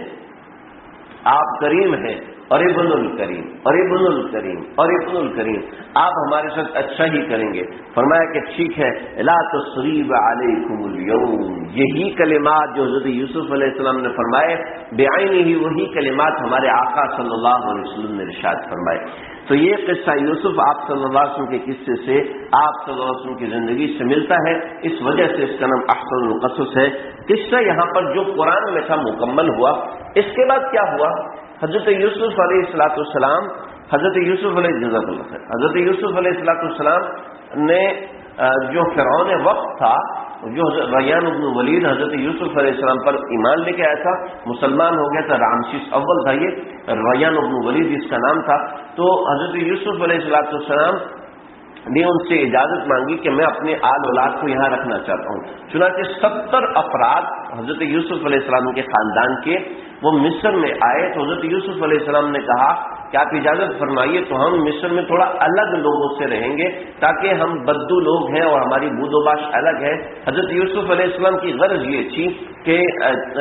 [SPEAKER 1] آپ کریم ہیں، اور ابن الکریم، اور ابن الکریم، اور ابن الکریم، آپ ہمارے ساتھ اچھا ہی کریں گے۔ فرمایا کہ ٹھیک ہے، لا تصریب علیکم اليوم، یہی کلمات جو حضرت یوسف علیہ السلام نے فرمائے بعینہ ہی، وہی کلمات ہمارے آقا صلی اللہ علیہ وسلم نے ارشاد فرمائے۔ تو یہ قصہ یوسف آپ صلی اللہ علیہ وسلم کے قصے سے، آپ صلی اللہ علیہ وسلم کی زندگی سے ملتا ہے، اس وجہ سے اس کا نام احسن القصص ہے۔ قصہ یہاں پر جو قرآن میں تھا مکمل ہوا۔ اس کے بعد کیا ہوا؟ حضرت یوسف علیہ السلام، حضرت یوسف علیہ السلام نے جو فرعون وقت تھا، جو ریان بن ولید حضرت یوسف علیہ السلام پر ایمان لے کے آیا تھا، مسلمان ہو گیا تھا، رامسیس اول تھا، یہ ریان بن ولید اس کا نام تھا۔ تو حضرت یوسف علیہ السلام نے ان سے اجازت مانگی کہ میں اپنے آل اولاد کو یہاں رکھنا چاہتا ہوں۔ چنانچہ 70 افراد حضرت یوسف علیہ السلام کے خاندان کے وہ مصر میں آئے، تو حضرت یوسف علیہ السلام نے کہا کہ آپ اجازت فرمائیے تو ہم مصر میں تھوڑا الگ لوگوں سے رہیں گے، تاکہ ہم بدو لوگ ہیں اور ہماری بود و باش الگ ہے۔ حضرت یوسف علیہ السلام کی غرض یہ تھی کہ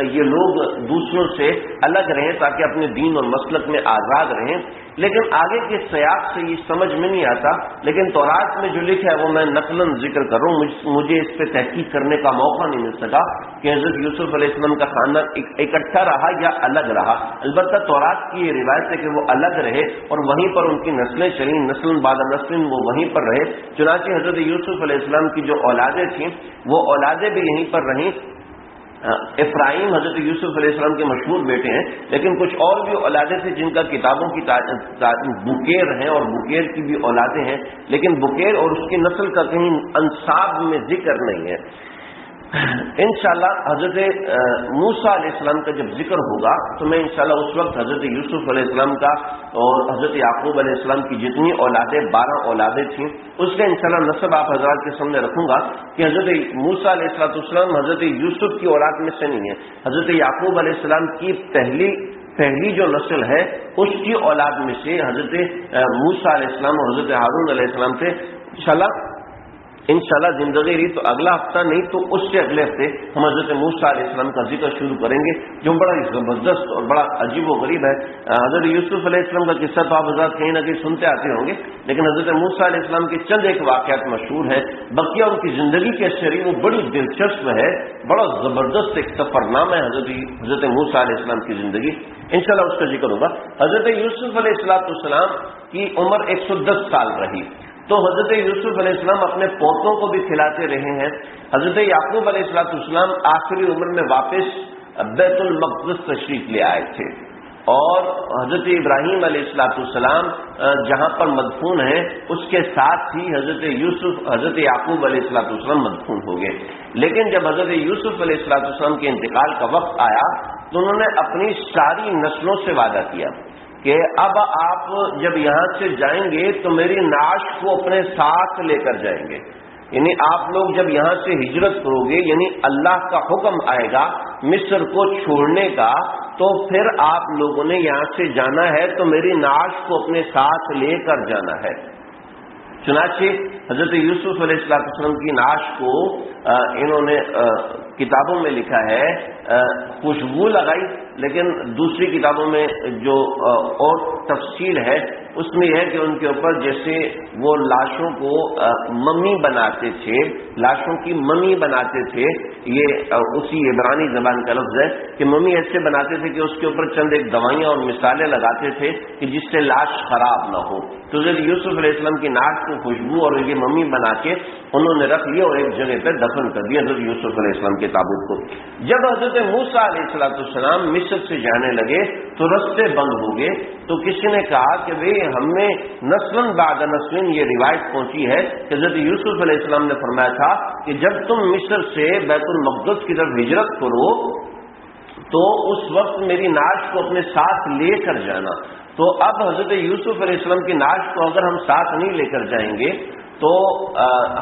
[SPEAKER 1] یہ لوگ دوسروں سے الگ رہیں تاکہ اپنے دین اور مسلک میں آزاد رہیں۔ لیکن آگے کے سیاق سے یہ سمجھ میں نہیں آتا، لیکن تورات میں جو لکھا ہے وہ میں نقلاً ذکر کر رہا ہوں، مجھے اس پہ تحقیق کرنے کا موقع نہیں مل سکا کہ حضرت یوسف علیہ السلام کا خاندان اکٹھا رہا یا الگ رہا۔ البتہ تورات کی یہ روایت ہے کہ وہ الگ رہے اور وہیں پر ان کی نسلیں چلیں، نسل بعد نسل وہ وہیں پر رہے۔ چنانچہ حضرت یوسف علیہ السلام کی جو اولادیں تھیں وہ اولادیں بھی یہیں پر رہیں۔ افراہیم حضرت یوسف علیہ السلام کے مشہور بیٹے ہیں، لیکن کچھ اور بھی اولادیں تھیں جن کا کتابوں کی بکیر ہیں اور بکیر کی بھی اولادیں ہیں، لیکن بکیر اور اس کی نسل کا کہیں انساب میں ذکر نہیں ہے۔ انشاءاللہ حضرت موسیٰ علیہ السلام کا جب ذکر ہوگا تو میں انشاءاللہ اس وقت حضرت یوسف علیہ السلام کا اور حضرت یعقوب علیہ السلام کی جتنی اولادیں 12 اولادیں تھیں اس کا انشاءاللہ نسب آپ حضرات کے سامنے رکھوں گا کہ حضرت موسیٰ علیہ السلام حضرت یوسف کی اولاد میں سے نہیں ہے، حضرت یعقوب علیہ السلام کی پہلی جو نسل ہے اس کی اولاد میں سے حضرت موسیٰ علیہ السلام اور حضرت ہارون علیہ السلام تھے۔ انشاءاللہ زندگی رہی تو اگلا ہفتہ نہیں تو اس سے اگلے ہفتے ہم حضرت موسیٰ علیہ السلام کا ذکر شروع کریں گے، جو بڑا زبردست اور بڑا عجیب و غریب ہے۔ حضرت یوسف علیہ السلام کا قصہ تو آپ حضرات کہیں نہ کہیں سنتے آتے ہوں گے، لیکن حضرت موسیٰ علیہ السلام کے چند ایک واقعات مشہور ہے۔ بقیہ ان کی زندگی کے شریک وہ بڑی دلچسپ ہے، بڑا زبردست ایک سفر نام ہے حضرت موسیٰ علیہ السلام کی زندگی، انشاءاللہ اس کا ذکر ہوگا۔ حضرت یوسف علیہ السلام کی عمر 110 سال رہی، تو حضرت یوسف علیہ السلام اپنے پوتوں کو بھی کھلاتے رہے ہیں۔ حضرت یعقوب علیہ السلام آخری عمر میں واپس بیت المقدس تشریف لے آئے تھے، اور حضرت ابراہیم علیہ السلام جہاں پر مدفون ہیں اس کے ساتھ ہی حضرت یعقوب علیہ السلام مدفون ہو گئے۔ لیکن جب حضرت یوسف علیہ السلام کے انتقال کا وقت آیا تو انہوں نے اپنی ساری نسلوں سے وعدہ کیا کہ اب آپ جب یہاں سے جائیں گے تو میری نعش کو اپنے ساتھ لے کر جائیں گے، یعنی آپ لوگ جب یہاں سے ہجرت کرو گے، یعنی اللہ کا حکم آئے گا مصر کو چھوڑنے کا، تو پھر آپ لوگوں نے یہاں سے جانا ہے تو میری نعش کو اپنے ساتھ لے کر جانا ہے۔ چنانچہ حضرت یوسف علیہ السلام کی نعش کو انہوں نے کتابوں میں لکھا ہے خوشبو لگائی، لیکن دوسری کتابوں میں جو اور تفصیل ہے اس میں یہ ہے کہ ان کے اوپر جیسے وہ لاشوں کو ممی بناتے تھے، لاشوں کی ممی بناتے تھے، یہ اسی عبرانی زبان کا لفظ ہے کہ ممی ایسے بناتے تھے کہ اس کے اوپر چند ایک دوائیاں اور مثالیں لگاتے تھے کہ جس سے لاش خراب نہ ہو۔ تو حضرت یوسف علیہ السلام کی ناک کو خوشبو اور یہ ممی بنا کے انہوں نے رکھ لیا اور ایک جگہ پہ دفن کر دیا حضرت یوسف علیہ السلام کے تابوت کو۔ جب حضرت موسیٰ علیہ السلام مصر سے جانے لگے تو رستے بند ہو گئے، تو کسی نے کہا کہ بھئی ہمیں نسل بعد نسل یہ روایت پہنچی ہے کہ حضرت یوسف علیہ السلام نے فرمایا تھا کہ جب تم مصر سے بیت المقدس کی طرف ہجرت کرو تو اس وقت میری نعش کو اپنے ساتھ لے کر جانا۔ تو اب حضرت یوسف علیہ السلام کی نعش کو اگر ہم ساتھ نہیں لے کر جائیں گے تو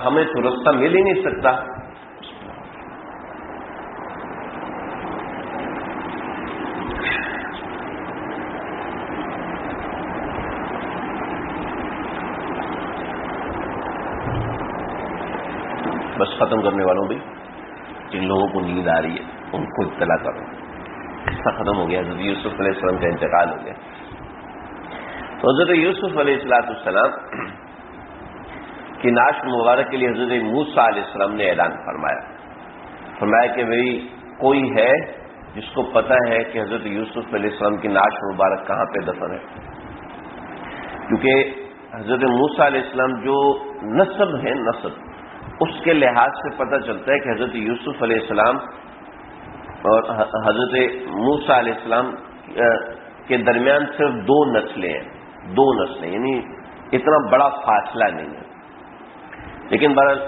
[SPEAKER 1] ہمیں تو رستہ مل ہی نہیں سکتا۔ بس درس ختم کرنے والوں بھی جن لوگوں کو نیند آ رہی ہے ان کو اطلاع کرو. قصہ ختم ہو گیا, حضرت یوسف علیہ السلام کا انتقال ہو گیا. تو حضرت یوسف علیہ السلام کی نعش مبارک کے لیے حضرت موسیٰ علیہ السلام نے اعلان فرمایا کہ بھئی کوئی ہے جس کو پتہ ہے کہ حضرت یوسف علیہ السلام کی نعش مبارک کہاں پہ دفن ہے. کیونکہ حضرت موسیٰ علیہ السلام جو نسب ہے, نسب اس کے لحاظ سے پتہ چلتا ہے کہ حضرت یوسف علیہ السلام اور حضرت موسیٰ علیہ السلام کے درمیان صرف 2 نسلیں ہیں, 2 نسلیں, یعنی اتنا بڑا فاصلہ نہیں ہے. لیکن بہرحال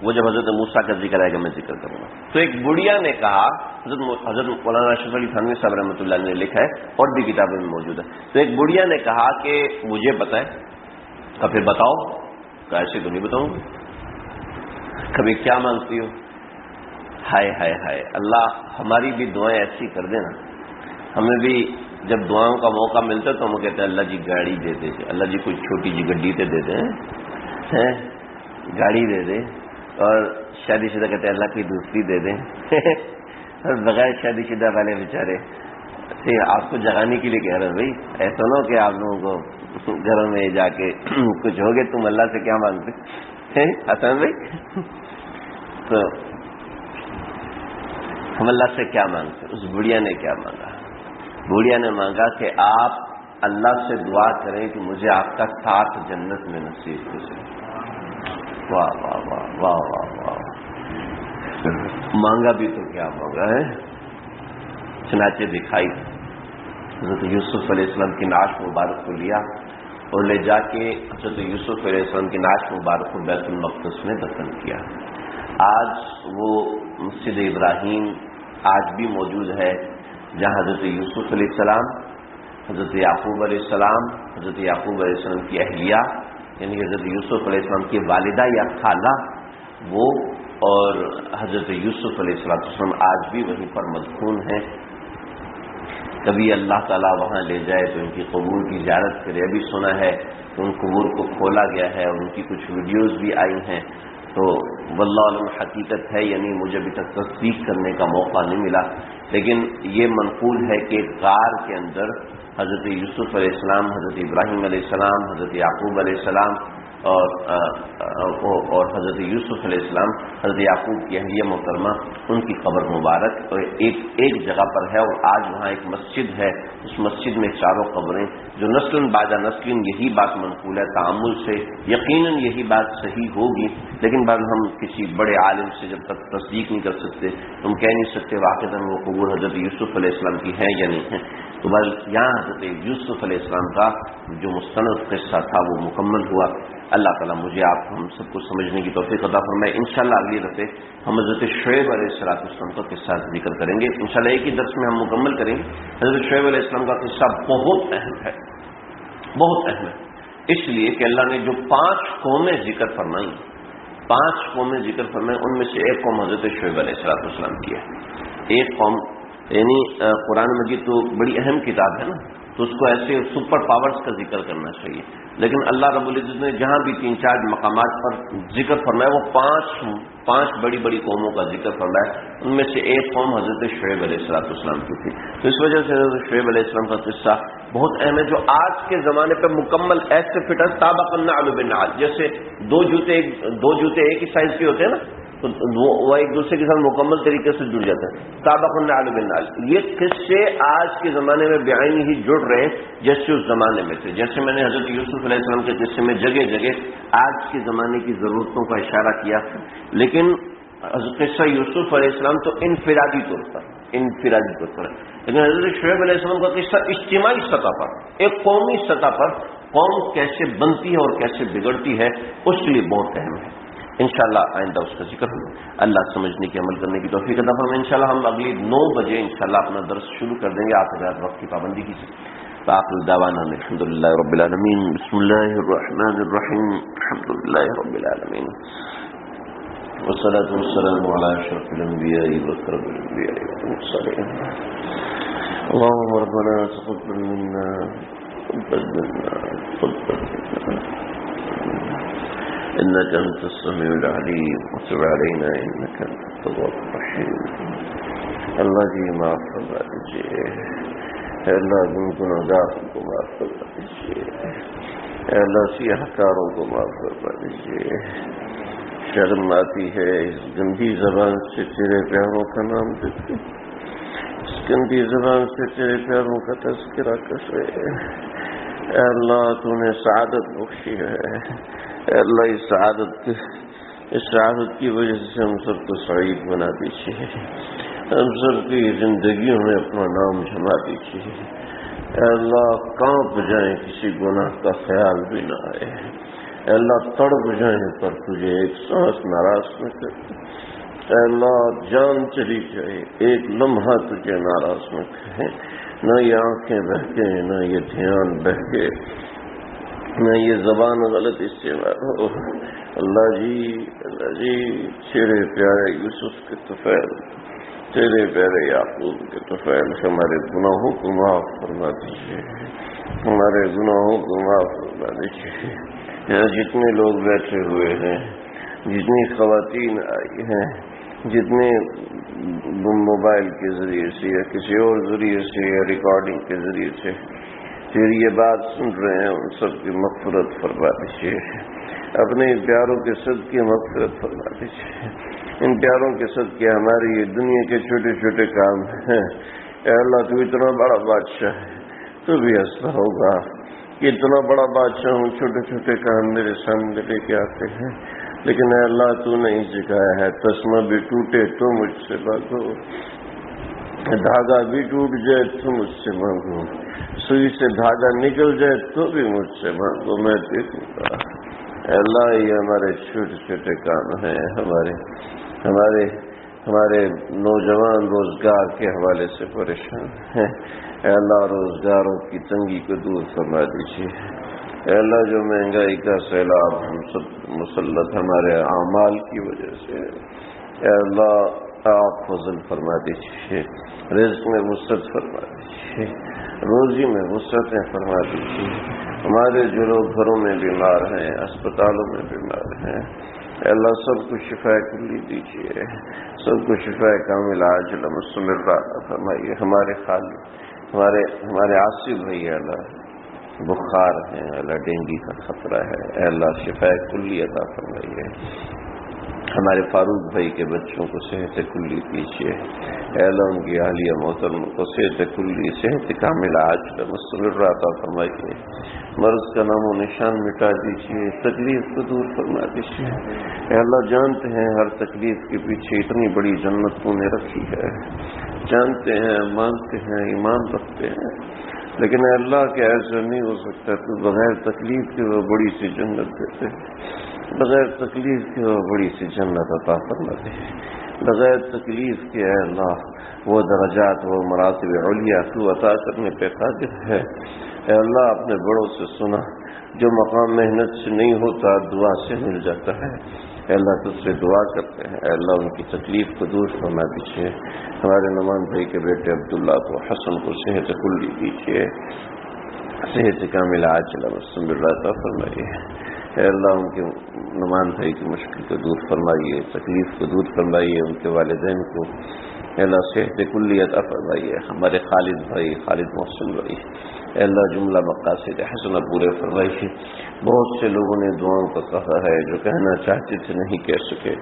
[SPEAKER 1] وہ جب حضرت موسیٰ کا ذکر آئے گا میں ذکر کروں گا. تو ایک بڑھیا نے کہا, حضرت مولانا اشرف علی تھانوی صاحب رحمۃ اللہ نے لکھا ہے اور بھی کتابوں میں موجود ہے. تو ایک بڑھیا نے کہا کہ مجھے بتائیں. کہا پھر بتاؤ. کہا ایسے تو نہیں بتاؤں گی. کبھی کیا مانگتی ہو؟ ہائے ہائے ہائے, اللہ ہماری بھی دعائیں ایسی کر دینا. ہمیں بھی جب دعاؤں کا موقع ملتا ہے تو ہم کہتے ہیں اللہ جی گاڑی دے دے, اللہ جی کوئی چھوٹی جی گڈی تے دے دیں, گاڑی دے دیں, اور شادی شدہ کہتے ہیں اللہ کی دوسری دے دیں. اور بغیر شادی شدہ والے بیچارے آپ کو جگانے کے لیے کہہ رہے ہیں بھائی ایسا نہ ہو کہ آپ لوگوں کو گھروں میں جا کے کچھ ہو گئے تم اللہ سے کیا مانگتے حسن بھائی. تو ہم اللہ سے کیا مانگتے؟ اس بڑھیا نے کیا مانگا؟ بڑھیا نے مانگا کہ آپ اللہ سے دعا کریں کہ مجھے آپ کا ساتھ جنت میں نصیب ہو جائے. واہ واہ واہ واہ واہ واہ. مانگا بھی تو کیا مانگا ہے. چنانچہ دکھائی حضرت یوسف علیہ السلام کی نعش مبارک کو لیا اور لے جا کے حضرت یوسف علیہ السلام کی نعش مبارک کو بیت المقدس میں دفن کیا. آج وہ مسجد ابراہیم آج بھی موجود ہے جہاں حضرت یوسف علیہ السلام, حضرت یعقوب علیہ السلام, حضرت یعقوب علیہ السلام کی اہلیہ یعنی حضرت یوسف علیہ السلام کی والدہ یا خالہ وہ اور حضرت یوسف علیہ السلام آج بھی وہیں پر مدفون ہیں. کبھی اللہ تعالیٰ وہاں لے جائے تو ان کی قبور کی زیارت کرے. ابھی سنا ہے کہ ان قبور کو کھولا گیا ہے اور ان کی کچھ ویڈیوز بھی آئی ہیں. تو واللہ علم حقیقت ہے یعنی مجھے ابھی تک تصدیق کرنے کا موقع نہیں ملا, لیکن یہ منقول ہے کہ غار کے اندر حضرت یوسف علیہ السلام, حضرت ابراہیم علیہ السلام, حضرت یعقوب علیہ السلام اور حضرت یوسف علیہ السلام, حضرت یعقوب کی اہلیہ محترمہ ان کی قبر مبارک ایک جگہ پر ہے. اور آج وہاں ایک مسجد ہے, اس مسجد میں 4 قبریں جو نسل بعد نسل یہی بات منقول ہے تعامل سے یقیناً یہی بات صحیح ہوگی. لیکن بعد ہم کسی بڑے عالم سے جب تک تصدیق نہیں کر سکتے تم کہہ نہیں سکتے واقعاً وہ قبور حضرت یوسف علیہ السلام کی ہیں یا نہیں ہیں. تو بس یہاں حضرت یوسف علیہ السلام کا جو مستند قصہ تھا وہ مکمل ہوا. اللہ تعالیٰ مجھے آپ ہم سب کو سمجھنے کی توفیق عطا فرمائے. انشاءاللہ اگلی دفعہ ہم حضرت شعیب علیہ السلام کا قصہ ذکر کریں گے. انشاءاللہ ایک ہی درس میں ہم مکمل کریں گے. حضرت شعیب علیہ السلام کا قصہ بہت اہم ہے, بہت اہم ہے, اس لیے کہ اللہ نے جو 5 قومیں ذکر فرمائیں, 5 قومیں ذکر فرمائیں, ان میں سے ایک قوم حضرت شعیب علیہ السلام کی ہے. ایک قوم یعنی قرآن مجید تو بڑی اہم کتاب ہے نا, تو اس کو ایسے سپر پاورز کا ذکر کرنا چاہیے. لیکن اللہ رب العزت نے جہاں بھی 3-4 مقامات پر ذکر فرمایا وہ 5 بڑی بڑی قوموں کا ذکر فرمایا. ان میں سے ایک قوم حضرت شعیب علیہ السلام کی تھی. تو اس وجہ سے حضرت شعیب علیہ السلام کا قصہ بہت اہم ہے, جو آج کے زمانے پہ مکمل ایسے فٹ ہے سابق النعل بالنعل. جیسے 2 جوتے ایک ہی سائز کے ہوتے ہیں نا, تو وہ ایک دوسرے کے ساتھ مکمل طریقے سے جڑ جاتے ہیں. سابق النعل بالنعل. یہ قصے آج کے زمانے میں بعین ہی جڑ رہے ہیں جیسے اس زمانے میں تھے. جیسے میں نے حضرت یوسف علیہ السلام کے قصے میں جگہ جگہ آج کے زمانے کی ضرورتوں کا اشارہ کیا, لیکن قصہ یوسف علیہ السلام تو انفرادی طور پر ہے. لیکن حضرت شعیب علیہ السلام کا قصہ اجتماعی سطح پر, ایک قومی سطح پر قوم کیسے بنتی ہے اور کیسے بگڑتی ہے اس کے لیے بہت اہم ہے. انشاءاللہ آئندہ اس کا ذکر ہوگا. اللہ سمجھنے کی عمل کرنے کی توفیق عطا فرمائے. انشاءاللہ ہم اگلی 9 بجے انشاءاللہ اپنا درس شروع کر دیں گے. آپ حضرات وقت کی پابندی کیجیے. فآخر دعوانا الحمدللہ رب العالمین. بسم اللہ الرحمن الرحیم. الحمدللہ رب العالمین والصلاة والسلام علی اشرف الانبیاء وأکرم الانبیاء والمرسلین. اللهم ربنا تقبل منا إنك أنت السميع العليم وتب علينا إنك أنت التواب الرحيم. اللہ جی معاف فرما دیجیے، اے اللہ گناہگاروں کو معاف فرما دیجیے، اے اللہ سیاہ کاروں کو معاف فرما دیجیے. شرم آتی ہے اس گندی زبان سے تیرے پیاروں کا نام دیتے، اس گندی زبان سے تیرے پیاروں کا تذکرہ کر رہے. اے اللہ تو نے سعادت بخشی ہے، اے اللہ اس سعادت کی وجہ سے ہم سب کو سعید بنا دیجیے، ہم سب کی زندگیوں میں اپنا نام جما دیجیے. اے اللہ کانپ جائیں کسی گناہ کا خیال بھی نہ آئے، اے اللہ تڑپ جائیں پر تجھے ایک سانس ناراض نہ کر. اے اللہ جان چلی جائے ایک لمحہ تجھے ناراض نہ کرے. نہ یہ آنکھیں بہکے، نہ یہ دھیان بہکے، نہ یہ زبان غلط استعمال ہو. اللہ جی تیرے پیارے یوسف کے طفیل، تیرے پیارے یعقوب کے طفیل ہمارے گناہوں کو معاف فرما دیجیے، ہمارے گناہوں کو معاف فرما دیجیے. یہاں جتنے لوگ بیٹھے ہوئے ہیں، جتنی خواتین آئی ہیں، جتنے موبائل کے ذریعے سے یا کسی اور ذریعے سے یا ریکارڈنگ کے ذریعے سے تیری یہ بات سن رہے ہیں، ان سب کی مغفرت فرما دیجیے. اپنے پیاروں کے صدقے مغفرت فرما دیجیے. ان پیاروں کے صدقے ہماری یہ دنیا کے چھوٹے چھوٹے کام ہیں. اے اللہ تو اتنا بڑا بادشاہ ہے، تو بھی ایسا ہوگا کہ اتنا بڑا بادشاہ ہوں، چھوٹے چھوٹے کام میرے سامنے لے کے آتے ہیں. لیکن اے اللہ تو نہیں سکھایا ہے تسمہ بھی ٹوٹے تو مجھ سے مانگو، دھاگا بھی ٹوٹ جائے تو مجھ سے مانگو، سوئی سے دھاگا نکل جائے تو بھی مجھ سے مانگو، میں دے دوں گا. اے اللہ یہ ہمارے چھوٹے چھوٹے کام ہیں، ہمارے نوجوان روزگار کے حوالے سے پریشان ہیں. اے اللہ روزگاروں کی تنگی کو دور فرما دیجیے. اے اللہ جو مہنگائی کا سیلاب ہم سب مسلط ہمارے اعمال کی وجہ سے، اے اللہ آپ فضل فرما دیجیے، رزق میں وسعت فرما دیجیے، روزی میں وسعتیں فرما دیجیے. ہمارے جو لوگ گھروں میں بیمار ہیں، اسپتالوں میں بیمار ہیں، اے اللہ سب کو شفا کلی دیجیے، سب کو شفا کامل عاجل مستمرہ عطا فرمائیے. ہمارے عاصف بھائی اللہ بخار ہے، اللہ ڈینگی کا خطرہ ہے، اے اللہ شفا کلی عطا فرمائیے. ہمارے فاروق بھائی کے بچوں کو صحت کلی دیجیے. اے اللہ ان کی اہلیہ محترم کو صحت کلی، صحت کامل عاجل مستمرہ عطا فرمائیے. مرض کا نام و نشان مٹا دیجیے، تکلیف کو دور فرما دیجیے. اے اللہ جانتے ہیں ہر تکلیف کے پیچھے اتنی بڑی جنت تو نے رکھی ہے، جانتے ہیں، مانتے ہیں، ایمان رکھتے ہیں، لیکن اے اللہ کہ ایسا نہیں ہو سکتا. تو بغیر تکلیف کے وہ بڑی سی جنت دیتے، بغیر تکلیف کے وہ بڑی سی جنت عطا فرما دے. بغیر تکلیف کے اے اللہ وہ درجات، وہ مراتب علیہ تو عطا کرنے پہ قادر ہے. اے اللہ اپنے بڑوں سے سنا، جو مقام محنت سے نہیں ہوتا دعا سے مل جاتا ہے. اے اللہ تجھ سے دعا کرتے ہیں، اے اللہ ان کی تکلیف کو دور فرما دیجیے. ہمارے نعمان بھائی کے بیٹے عبداللہ کو، حسن کو صحت کلی دیجیے، صحت کامل عاجل مستمرہ عطا فرمائیے. اے اللہ ان کے نعمان بھائی کی مشکل کو دور فرمائیے، تکلیف کو دور فرمائیے. ان کے والدین کو اے اللہ صحت کلی عطا فرمائیے. ہمارے خالد بھائی، خالد محسن بھائی، اے اللہ جملہ مقاصد حسنہ پورے فرمائیے. بہت سے لوگوں نے دعاؤں کا کہا ہے، جو کہنا چاہتے تھے نہیں کہہ سکے،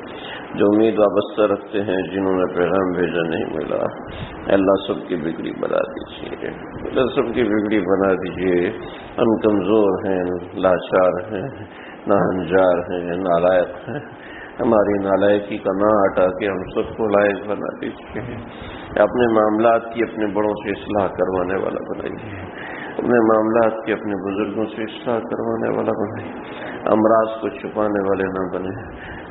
[SPEAKER 1] جو امید وابستہ رکھتے ہیں، جنہوں نے پیغام بھیجا نہیں ملا. اے اللہ سب کی بگڑی بنا دیجیے، اللہ سب کی بگڑی بنا دیجیے. ہم کمزور ہیں، لاچار ہیں، ناہنجار ہیں، نالائق ہیں. ہماری نالائقی کا نہ ہٹا کے ہم سب کو لائق بنا دیجیے. اپنے معاملات کی اپنے بڑوں سے اصلاح کروانے والا بنائیے، اپنے معاملات کی اپنے بزرگوں سے اصلاح کروانے والا بنائیے. امراض کو چھپانے والے نہ بنے،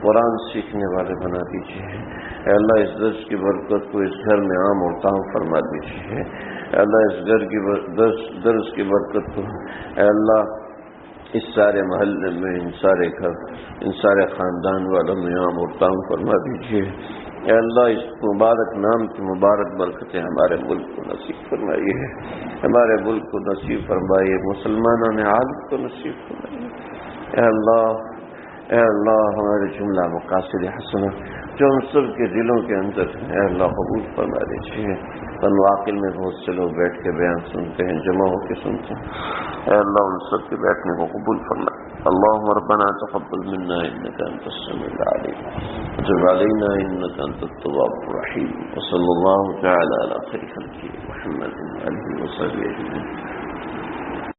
[SPEAKER 1] قرآن سیکھنے والے بنا دیجیے. اے اللہ اس درس کی برکت کو اس گھر میں عام اور تام فرما دیجیے. اے اللہ اس گھر کی درس کی برکت کو اے اللہ اس سارے محلے میں، ان سارے گھر، ان سارے خاندان والوں میں عام اور تام فرما دیجیے. اے اللہ اس مبارک نام کی مبارک برکتیں ہمارے ملک کو نصیب فرمائیے، ہمارے ملک کو نصیب فرمائیے، مسلمانوں نے عالم کو نصیب فرمائیے. اے اللہ اے اللہ ہمارے جملہ مقاصد حسنہ جو ہم سب کے دلوں کے اندر ہیں، اے اللہ قبول فرما دیجیے۔ واقع میں بہت سے لوگ بیٹھ کے بیان سنتے ہیں، جمع ہو کے سنتے ہیں، اے اللہ ان سب کے بیٹھنے کو قبول فرما۔ اللهم ربنا تقبل منا انك انت السميع العليم وتب علينا انك انت التواب الرحيم، وصلى الله تعالى على خير خلقه محمد وآله وصحبه أجمعين۔